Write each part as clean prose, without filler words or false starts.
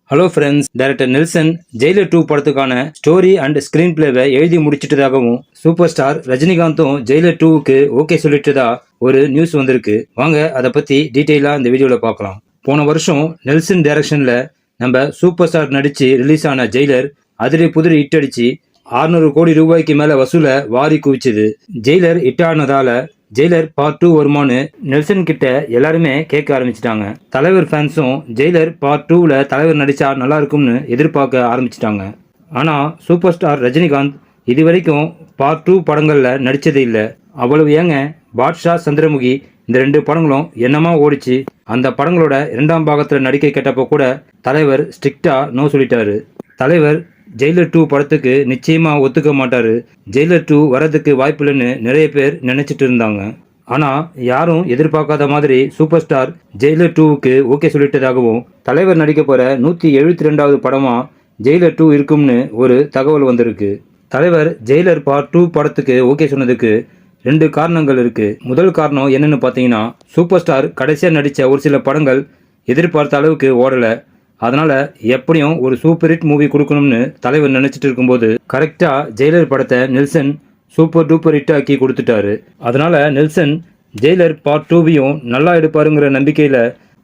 Hello friends, director Nelson Jailer 2 படத்துக்கான story and screen பிளேவை எழுதி முடிச்சிட்டதாகவும் super star ரஜினிகாந்தும் Jailer 2க்கு okay சொல்லிட்டதா ஒரு நியூஸ் வந்திருக்கு. வாங்க அதை பத்தி டீட்டெயிலா இந்த வீடியோல பார்க்கலாம். போன வருஷம் நெல்சன் டைரக்ஷன்ல நம்ம சூப்பர் ஸ்டார் நடிச்சு ரிலீஸ் ஆன ஜெயிலர் அதிரி புதிரி ஹிட் அடிச்சு 600 கோடி ரூபாய்க்கு மேல வசூல வாரி குவிச்சுது. ஜெயிலர் ஹிட் ஆனதால ஜெயிலர் பார்ட் 2 வருமானு நெல்சன் கிட்ட எல்லாருமே கேட்க ஆரம்பிச்சிட்டாங்க. தலைவர் ஃபேன்ஸும் ஜெயிலர் பார்ட் 2ல தலைவர் நடிச்சா நல்லா இருக்கும்னு எதிர்பார்க்க ஆரம்பிச்சிட்டாங்க. ஆனா சூப்பர் ஸ்டார் ரஜினிகாந்த் இது வரைக்கும் பார்ட் 2 படங்கள்ல நடிச்சது இல்லை. அவ்வளவு ஏங்க, பாட்ஷா, சந்திரமுகி இந்த 2 படங்களும் என்னமா ஓடிச்சு. அந்த படங்களோட 2ஆம் பாகத்துல நடிக்க கேட்டப்போ கூட தலைவர் ஸ்ட்ரிக்டா நோ சொல்லிட்டாரு. தலைவர் ஜெயிலர் 2 படத்துக்கு நிச்சயமா ஒத்துக்க மாட்டாரு. ஜெயிலர் 2 வரதுக்கு வாய்ப்பில்லைன்னு நிறைய பேர் நினைச்சிட்டு இருந்தாங்க. ஆனா யாரும் எதிர்பார்க்காத மாதிரி சூப்பர் ஸ்டார் ஜெயிலர் 2க்கு ஓகே சொல்லிட்டதாகவும் தலைவர் நடிக்க போற 172வது படமா ஜெயிலர் 2 இருக்கும்னு ஒரு தகவல் வந்திருக்கு. தலைவர் ஜெயிலர் பார்ட் 2 படத்துக்கு ஓகே சொன்னதுக்கு 2 காரணங்கள் இருக்கு. முதல் காரணம் என்னன்னு பார்த்தீங்கன்னா, சூப்பர் ஸ்டார் கடைசியா நடிச்ச ஒரு சில படங்கள் எதிர்பார்த்த அளவுக்கு ஓடல. அதனால எப்படியும் ஒரு சூப்பர் ஹிட் மூவி கொடுக்கணும்னு தலைவர் நினைச்சிட்டு இருக்கும்போது கரெக்டா ஜெயிலர் படத்தை நெல்சன் சூப்பர் டூப்பர் ஹிட் ஆக்கி கொடுத்துட்டாரு. அதனால நெல்சன் ஜெயிலர் பார்ட் 2வையும் நல்லா எடுப்பாருங்கிற நம்பிக்கையில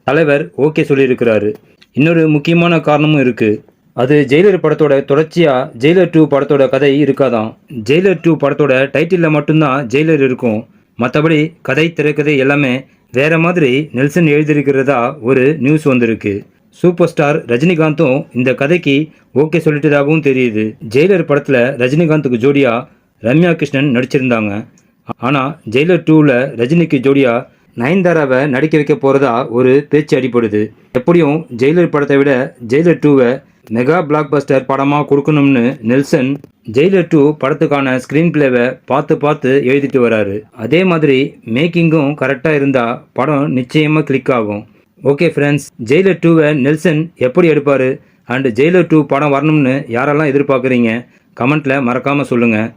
தலைவர் ஓகே சொல்லியிருக்கிறாரு. இன்னொரு முக்கியமான காரணமும் இருக்கு. அது ஜெயிலர் படத்தோட தொடர்ச்சியா ஜெயிலர் 2 படத்தோட கதை இருக்காதான். ஜெயிலர் 2 படத்தோட டைட்டில்ல மட்டும்தான் ஜெயிலர் இருக்கும். மற்றபடி கதை, திரைக்கதை எல்லாமே வேற மாதிரி நெல்சன் எழுதியிருக்கிறதா ஒரு நியூஸ் வந்திருக்கு. சூப்பர் ஸ்டார் ரஜினிகாந்தும் இந்த கதைக்கு ஓகே சொல்லிட்டதாகவும் தெரியுது. ஜெயிலர் படத்துல ரஜினிகாந்துக்கு ஜோடியா ரம்யா கிருஷ்ணன் நடிச்சிருந்தாங்க. ஆனா ஜெயிலர் 2ல ரஜினிக்கு ஜோடியா நயன்தாராவை நடிக்க வைக்க போறதா ஒரு பேச்சு அடிப்படுது. எப்படியும் ஜெயிலர் படத்தை விட ஜெயிலர் 2வை மெகா பிளாக் பஸ்டர் படமா கொடுக்கணும்னு நெல்சன் ஜெயிலர் 2 படத்துக்கான ஸ்கிரீன் பிளேவை பார்த்து எழுதிட்டு வராரு. அதே மாதிரி மேக்கிங்கும் கரெக்டா இருந்தா படம் நிச்சயமா கிளிக் ஆகும். ஓகே ஃப்ரெண்ட்ஸ், ஜெயிலர் 2வை நெல்சன் எப்படி எடுப்பார் அண்ட் ஜெயிலர் 2 படம் வரணும்னு யாரெல்லாம் எதிர்பார்க்குறீங்க கமெண்ட்டில் மறக்காமல் சொல்லுங்கள்.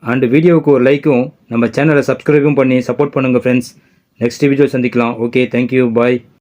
அண்ட் வீடியோவுக்கு ஒரு லைக்கும் நம்ம சேனலை சப்ஸ்கிரைபும் பண்ணி சப்போர்ட் பண்ணுங்கள் ஃப்ரெண்ட்ஸ். நெக்ஸ்ட் வீடியோ சந்திக்கலாம். ஓகே, தேங்க்யூ, பாய்.